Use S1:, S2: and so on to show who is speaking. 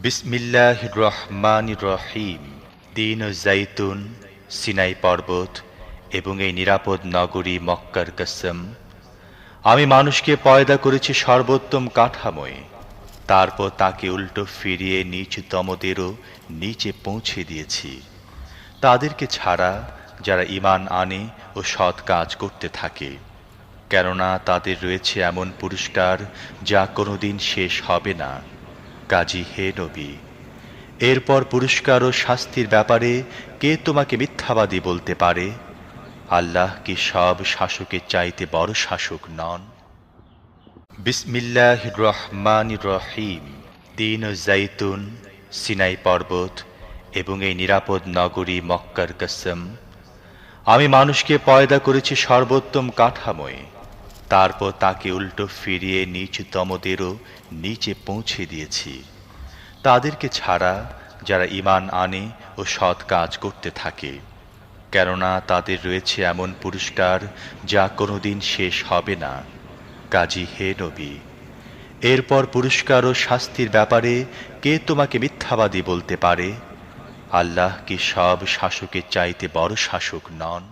S1: বিসমিল্লাহির রহমানির রহিম। তিন জাইতুন, সিনাই পর্বত এবং এই নিরাপদ নগরী মক্কার কসম। আমি মানুষকে পয়দা করেছি সর্বোত্তম কাঠামোয়, তারপর তাকে উল্টো ফিরিয়ে নীচতমদেরও নিচে পৌঁছে দিয়েছি, তাদেরকে ছাড়া যারা ঈমান আনে ও সৎ কাজ করতে থাকে। কেননা তাদের রয়েছে এমন পুরস্কার যা কোনোদিন শেষ হবে না। কাজী হে নবী, এরপর পুরস্কার ও শাস্তির ব্যাপারে কে তোমাকে মিথ্যাবাদী বলতে পারে? আল্লাহ কি সব শাসকের চাইতে বড় শাসক নন? বিসমিল্লাহির রহমানির রহিম। তিন জাইতুন, সিনাই পর্বত এবং এই নিরাপদ নগরী মক্কার কসম। আমি মানুষকে পয়দা করেছি সর্বোত্তম কাঠামোয়, তারপর তাকে উল্টো ফিরিয়ে নীচতমদেরও নিচে পৌঁছে দিয়েছি, তাদেরকে ছাড়া যারা ঈমান আনে ও সৎ কাজ করতে থাকে। কেননা তাদের রয়েছে এমন পুরস্কার যা কোনোদিন শেষ হবে না। কাজী হে নবী, এরপর পুরস্কার ও শাস্তির ব্যাপারে কে তোমাকে মিথ্যাবাদী বলতে পারে? আল্লাহ কি সব শাসকের চাইতে বড় শাসক নন?